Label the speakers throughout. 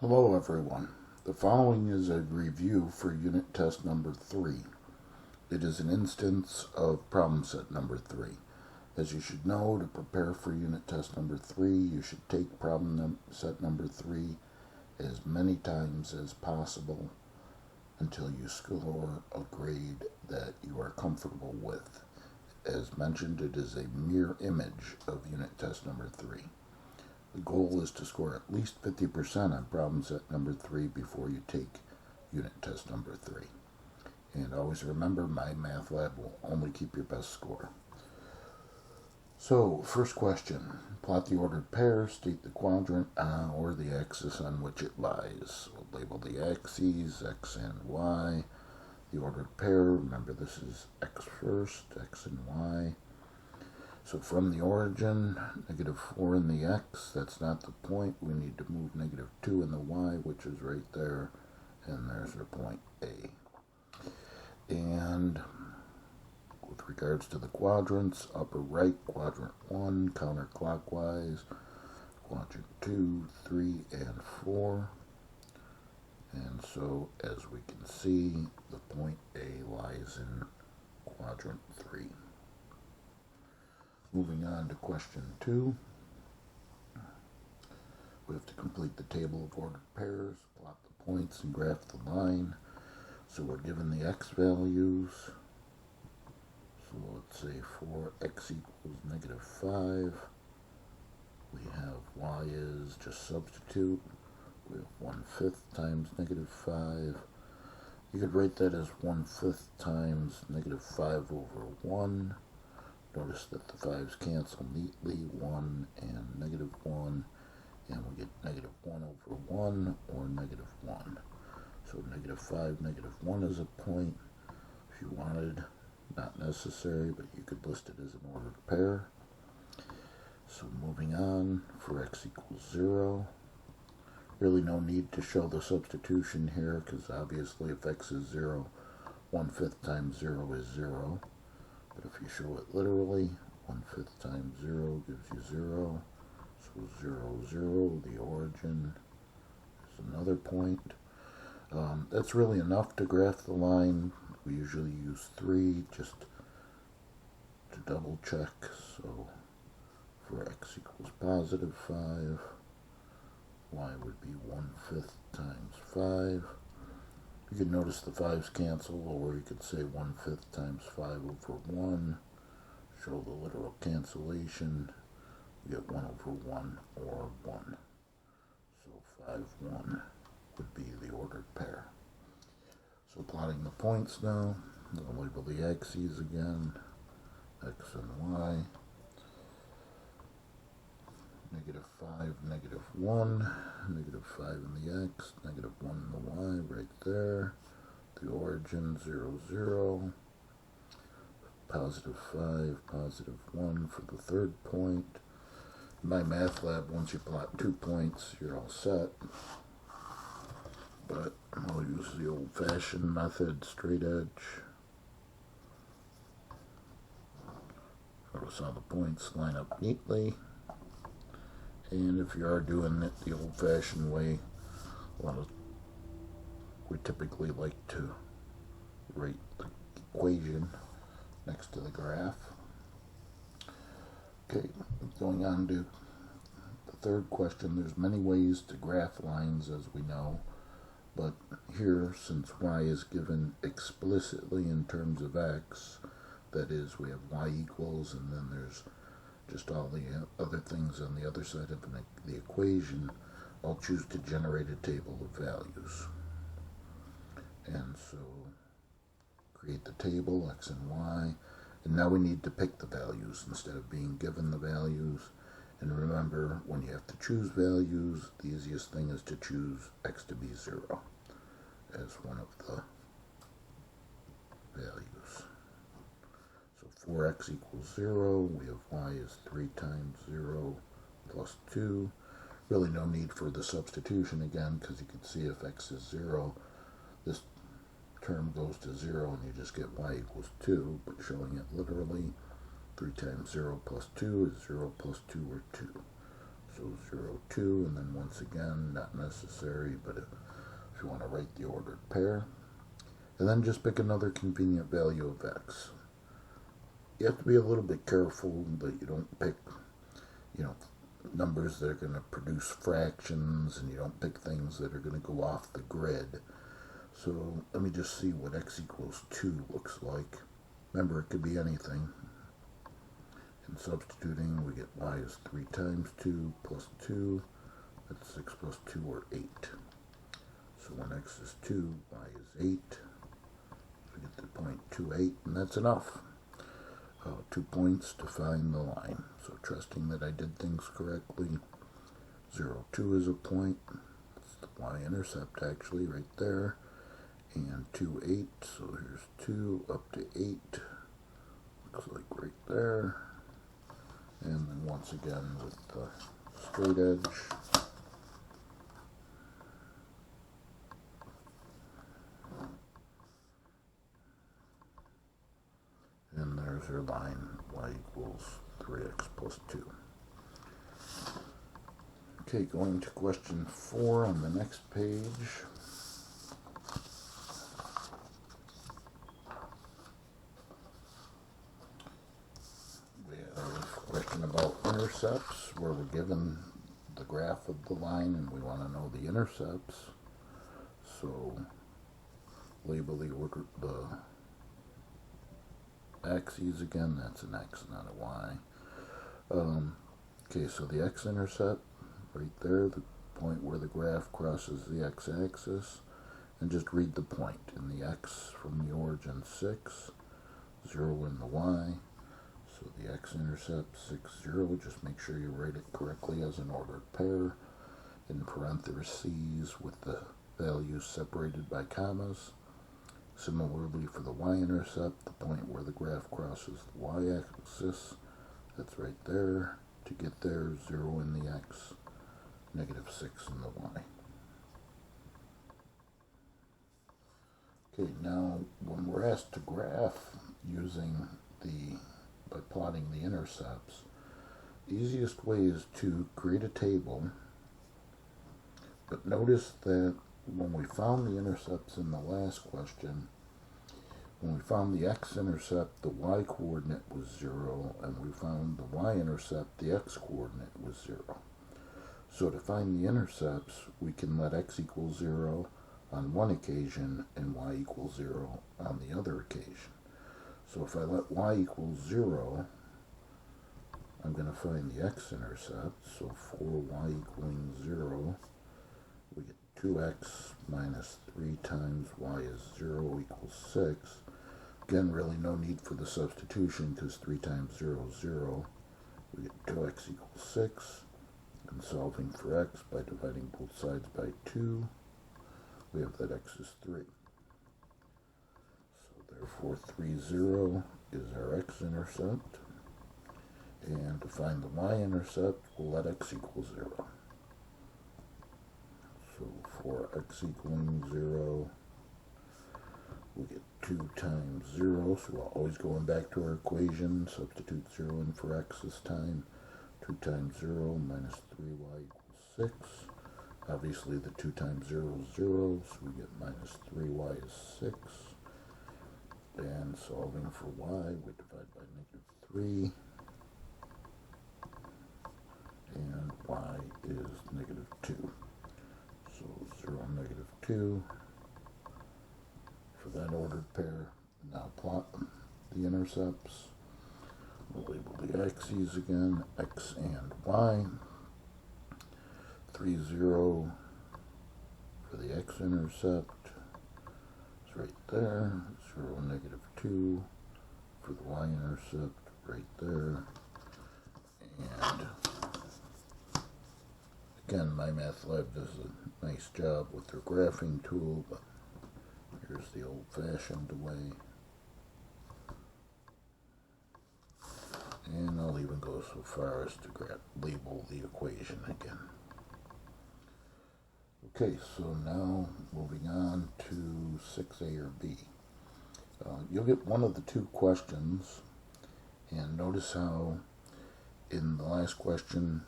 Speaker 1: Hello everyone. The following is a review for unit test number 3. It is an instance of problem set number 3. As you should know, to prepare for unit test number 3, you should take problem set number 3 as many times as possible until you score a grade that you are comfortable with. As mentioned, it is a mirror image of unit test number 3. The goal is to score at least 50% on problem set number 3 before you take unit test number 3. And always remember, my math lab will only keep your best score. So, first question. Plot the ordered pair, state the quadrant or the axis on which it lies. We'll label the axes, x and y. The ordered pair, remember this is x first, x and y. So from the origin, -4 in the x, that's not the point. We need to move -2 in the y, which is right there, and there's our point A. And with regards to the quadrants, upper right, quadrant 1, counterclockwise, quadrant 2, 3, and 4. And so, as we can see, the point A lies in quadrant 3. Moving on to question 2. We have to complete the table of ordered pairs, plot the points, and graph the line. So we're given the x values. So let's say for x equals -5. We have y is just substitute. We have 1/5 times -5. You could write that as 1/5 times -5 over 1. Notice that the 5's cancel neatly, 1 and -1, and we get -1 over 1 or -1. So -5, -1 is a point. If you wanted, not necessary, but you could list it as an ordered pair. So moving on, for x equals 0. Really no need to show the substitution here, because obviously if x is 0, 1/5 times 0 is 0. But if you show it literally, 1/5 times 0 gives you 0. So 0, 0, the origin is another point. That's really enough to graph the line. We usually use 3 just to double check. So for x equals +5, y would be 1/5 times 5. You can notice the 5's cancel, or you could say 1/5 times 5 over 1. Show the literal cancellation. We get 1 over 1 or 1. So 5, 1 would be the ordered pair. So plotting the points now. I'll label the axes again. X and Y. -5, -1, -5 in the x, -1 in the y, right there. The origin, 0, 0. +5, +1 for the third point. In my math lab, once you plot 2 points, you're all set. But I'll use the old-fashioned method, straight edge. Notice how the points line up neatly. And if you are doing it the old-fashioned way, we typically like to write the equation next to the graph. Okay, going on to the third question. There's many ways to graph lines, as we know, but here, since y is given explicitly in terms of x, that is, we have y equals, and then there's just all the other things on the other side of the equation, I'll choose to generate a table of values. And so, create the table, x and y, and now we need to pick the values instead of being given the values. And remember, when you have to choose values, the easiest thing is to choose x to be 0 as one of the values. For x equals 0, we have y is 3 times 0 plus 2. Really no need for the substitution again, because you can see if x is 0, this term goes to 0 and you just get y equals 2, but showing it literally, 3 times 0 plus 2 is 0 plus 2 or 2. So 0, 2, and then once again, not necessary, but if you want to write the ordered pair. And then just pick another convenient value of x. You have to be a little bit careful that you don't pick, numbers that are going to produce fractions, and you don't pick things that are going to go off the grid. So let me just see what x equals 2 looks like. Remember, it could be anything. And substituting, we get y is 3 times 2 plus 2. That's 6 plus 2, or 8. So when x is 2, y is 8. So we get the point 2, 8, and that's enough. 2 points to find the line. So trusting that I did things correctly, 0, 2 is a point. It's the y-intercept actually right there. And 2, 8, so here's 2 up to 8. Looks like right there. And then once again with the straight edge. And there's our line, y equals 3x plus 2. Okay, going to question 4 on the next page. We have a question about intercepts, where we're given the graph of the line and we want to know the intercepts. So label the axes again. That's an x, not a y. Okay, so the x-intercept right there, the point where the graph crosses the x-axis, and just read the point. In the x from the origin 6, 0 in the y. So the x-intercept 6, 0. Just make sure you write it correctly as an ordered pair in parentheses with the values separated by commas. Similarly for the y-intercept, the point where the graph crosses the y-axis, that's right there. To get there, 0 in the x, negative 6 in the y. Okay, now when we're asked to graph by plotting the intercepts, the easiest way is to create a table. But notice that when we found the intercepts in the last question, when we found the x-intercept, the y-coordinate was 0, and we found the y-intercept, the x-coordinate was 0. So to find the intercepts, we can let x equal 0 on one occasion and y equals 0 on the other occasion. So if I let y equal 0, I'm going to find the x-intercept. So for y equaling 0, we get 2x minus 3 times y is 0 equals 6. Again, really no need for the substitution because 3 times 0 is 0. We get 2x equals 6. And solving for x by dividing both sides by 2, we have that x is 3. So therefore 3, 0 is our x-intercept. And to find the y-intercept, we'll let x equal 0. So for x equaling 0, we get 2 times 0. So we're always going back to our equation. Substitute 0 in for x this time. 2 times 0 minus 3y equals 6. Obviously the 2 times 0 is 0, so we get minus 3y is 6. And solving for y, we divide by negative 3. And y is negative 2. So 0, negative 2 for that ordered pair. Now plot the intercepts. We'll label the axes again, x and y. 3, 0 for the x-intercept. It's right there. 0, negative 2 for the y-intercept, right there. And again, My Math Lab does a nice job with their graphing tool, but here's the old-fashioned way. And I'll even go so far as to label the equation again. Okay, so now moving on to 6A or B. You'll get one of the two questions, and notice how in the last question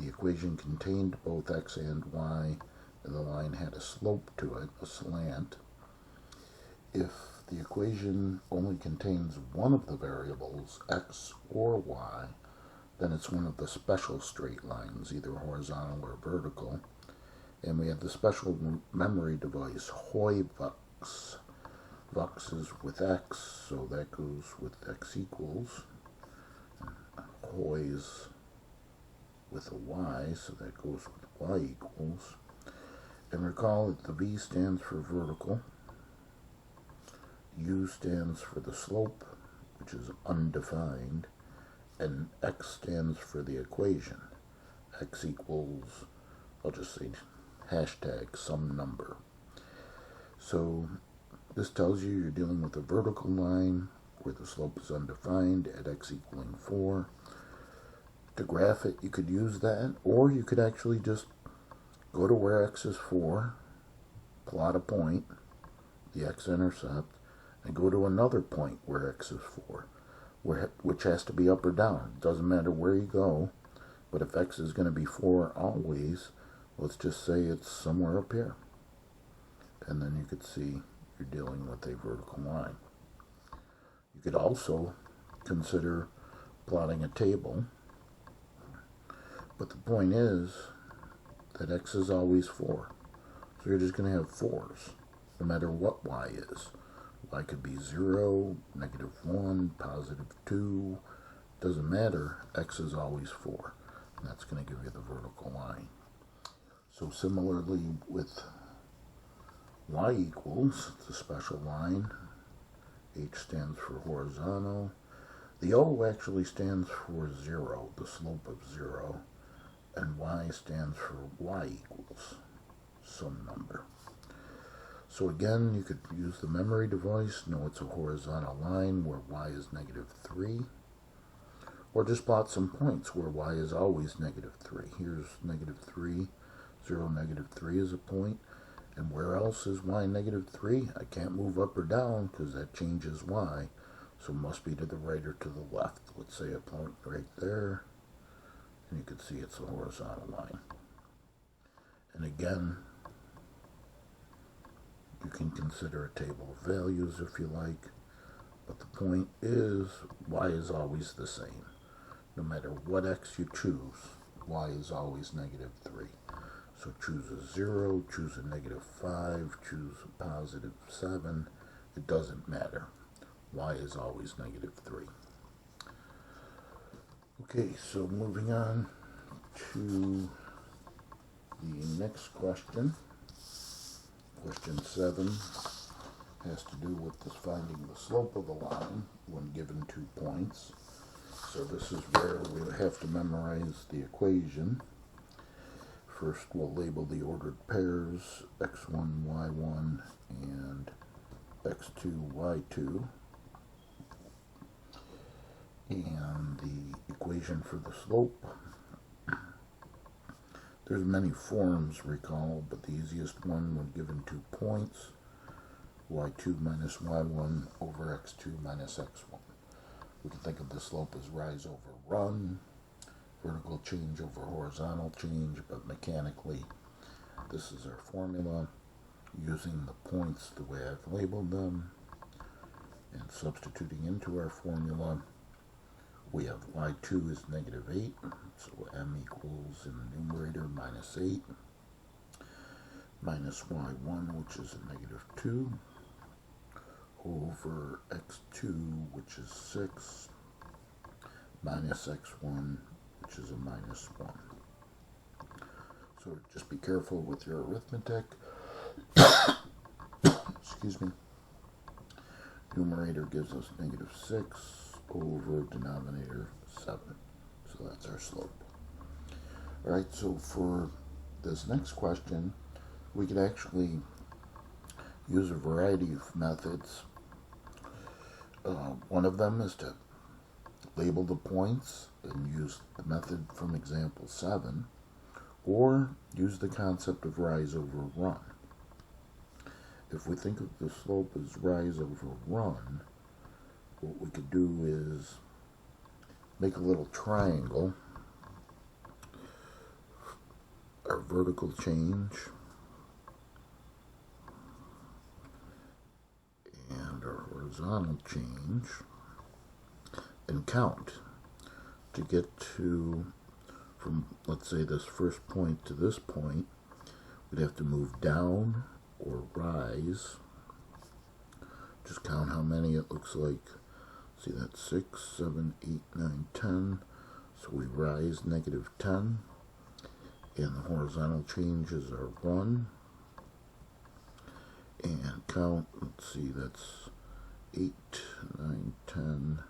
Speaker 1: the equation contained both x and y, and the line had a slope to it, a slant. If the equation only contains one of the variables, x or y, then it's one of the special straight lines, either horizontal or vertical. And we have the special memory device, hoivux. Vux is with x, so that goes with x equals. Hoi's with a y, so that goes with y equals. And recall that the v stands for vertical, u stands for the slope, which is undefined, and x stands for the equation. X equals, I'll just say hashtag some number. So this tells you you're dealing with a vertical line where the slope is undefined at x equaling 4. To graph it, you could use that, or you could actually just go to where x is 4, plot a point, the x-intercept, and go to another point where x is 4, which has to be up or down. It doesn't matter where you go, but if x is going to be 4 always, let's just say it's somewhere up here. And then you could see you're dealing with a vertical line. You could also consider plotting a table, but the point is that x is always 4. So you're just going to have 4s, no matter what y is. Y could be 0, -1, +2, doesn't matter, x is always 4. And that's going to give you the vertical line. So similarly with y equals, it's a special line. H stands for horizontal. The O actually stands for 0, the slope of 0. And y stands for y equals some number. So again, you could use the memory device, know it's a horizontal line where y is -3. Or just plot some points where y is always -3. Here's -3, 0, -3 is a point. And where else is y -3? I can't move up or down because that changes y. So it must be to the right or to the left. Let's say a point right there. And you can see it's a horizontal line. And again, you can consider a table of values if you like. But the point is, y is always the same. No matter what x you choose, y is always -3. So choose a 0, choose a -5, choose a +7. It doesn't matter. Y is always -3. Okay, so moving on to the next question. Question 7 has to do with this finding the slope of a line when given 2 points. So this is where we have to memorize the equation. First, we'll label the ordered pairs, x1, y1, and x2, y2. And the equation for the slope. There's many forms, recall, but the easiest one when given 2 points, y2 minus y1 over x2 minus x1. We can think of the slope as rise over run, vertical change over horizontal change, but mechanically this is our formula using the points the way I've labeled them and substituting into our formula. We have y2 is -8, so m equals in the numerator -8 minus y1, which is a -2, over x2, which is 6, minus x1, which is a -1. So just be careful with your arithmetic. Excuse me. Numerator gives us -6 over denominator 7. So that's our slope. Alright, so for this next question, we could actually use a variety of methods. One of them is to label the points and use the method from example 7, or use the concept of rise over run. If we think of the slope as rise over run, what we could do is make a little triangle our vertical change and our horizontal change and count to get to, from let's say this first point to this point, we'd have to move down or rise. Just count how many it looks like. See, that's 6, 7, 8, 9, 10. So we rise -10. And the horizontal changes are 1. And count, let's see, that's 8, 9, 10,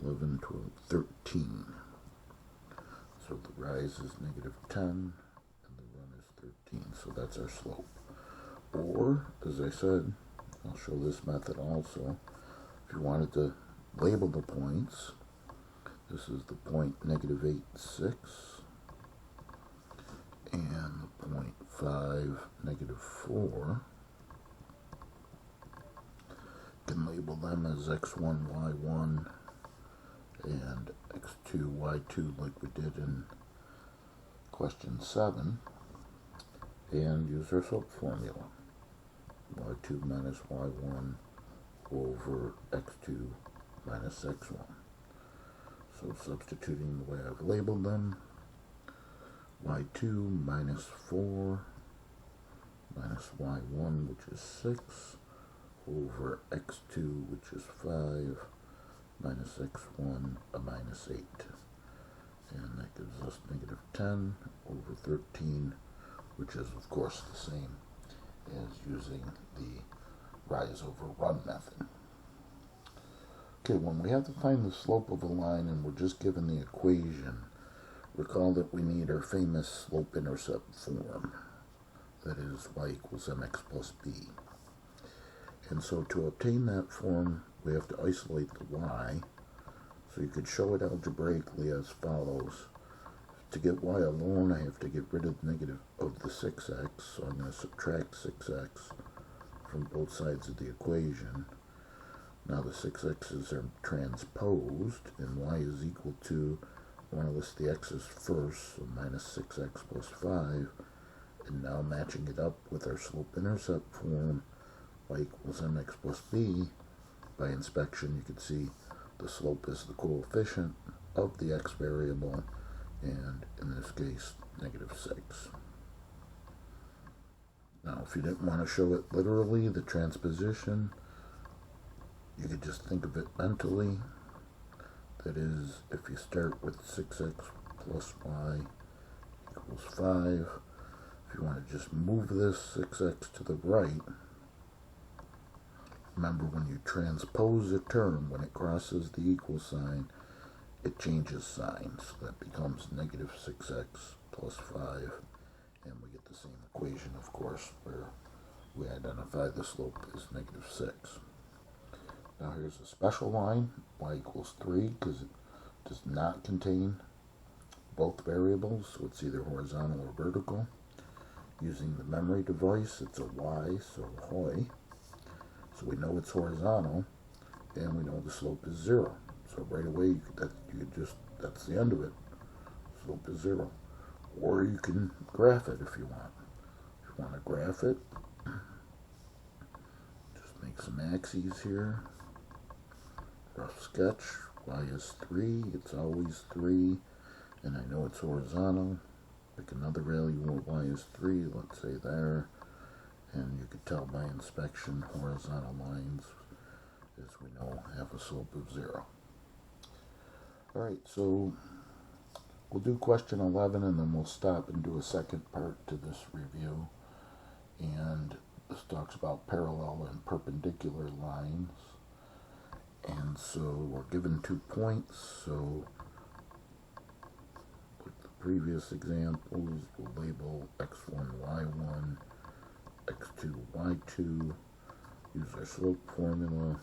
Speaker 1: 11, 12, 13. So the rise is -10 and the run is 13. So that's our slope. Or, as I said, I'll show this method also. If you wanted to label the points, this is the point -8, 6, and the point 5, -4. You can label them as x1, y1, and x2, y2 like we did in question 7, and use our slope formula. y2 minus y1 over x2 minus x1. So substituting the way I've labeled them, y2 minus 4 minus y1, which is 6, over x2, which is 5, minus x1, a minus 8. And that gives us -10 over 13, which is of course the same as using the rise over run method. Okay, when we have to find the slope of a line and we're just given the equation, recall that we need our famous slope-intercept form, that is y equals mx plus b. And so to obtain that form, we have to isolate the y. So you could show it algebraically as follows. To get y alone, I have to get rid of the negative of the 6x, so I'm going to subtract 6x from both sides of the equation. Now the 6x's are transposed, and y is equal to, I want to list the x's first, so minus 6x plus 5, and now matching it up with our slope-intercept form, y equals mx plus b. By inspection, you can see the slope is the coefficient of the x variable, and in this case, -6. Now, if you didn't want to show it literally, the transposition, you could just think of it mentally. That is, if you start with 6x plus y equals 5, if you want to just move this 6x to the right, remember when you transpose a term, when it crosses the equal sign, it changes sign, so that becomes -6x plus 5, and we get the same equation, of course, where we identify the slope as -6. Now here's a special line, y equals 3, because it does not contain both variables, so it's either horizontal or vertical. Using the memory device, it's a y, so hoy. So we know it's horizontal, and we know the slope is 0. So right away, that's the end of it. Slope is 0. Or you can graph it if you want. If you want to graph it, just make some axes here. Rough sketch. Y is 3. It's always 3. And I know it's horizontal. Pick another value where y is 3. Let's say there. And you could tell by inspection, horizontal lines, as we know, have a slope of 0. Alright, so we'll do question 11 and then we'll stop and do a second part to this review. And this talks about parallel and perpendicular lines. And so we're given 2 points, so with the previous examples, we'll label x1, y1, x2, y2, use our slope formula,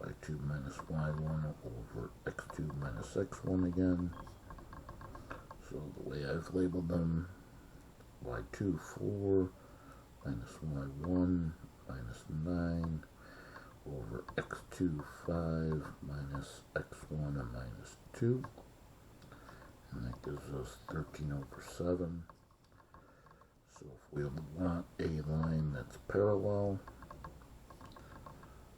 Speaker 1: y2 minus y1 over x2 minus x1 again. So the way I've labeled them, y2, 4, minus y1, minus 9, over x2, 5, minus x1, and minus 2. And that gives us 13 over 7. So if we want a line that's parallel,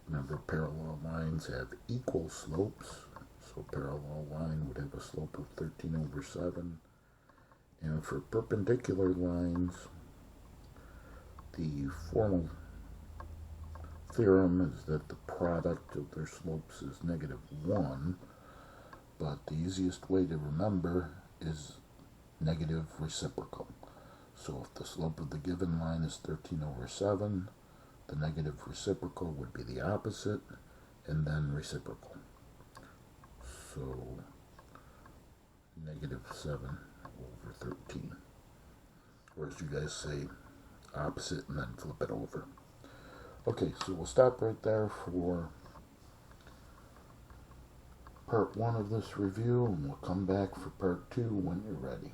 Speaker 1: remember parallel lines have equal slopes. So a parallel line would have a slope of 13 over 7. And for perpendicular lines, the formal theorem is that the product of their slopes is -1, but the easiest way to remember is negative reciprocal. So if the slope of the given line is 13 over 7, the negative reciprocal would be the opposite, and then reciprocal. So -7 over 13. Or as you guys say, opposite and then flip it over. Okay, so we'll stop right there for part 1 of this review, and we'll come back for part 2 when you're ready.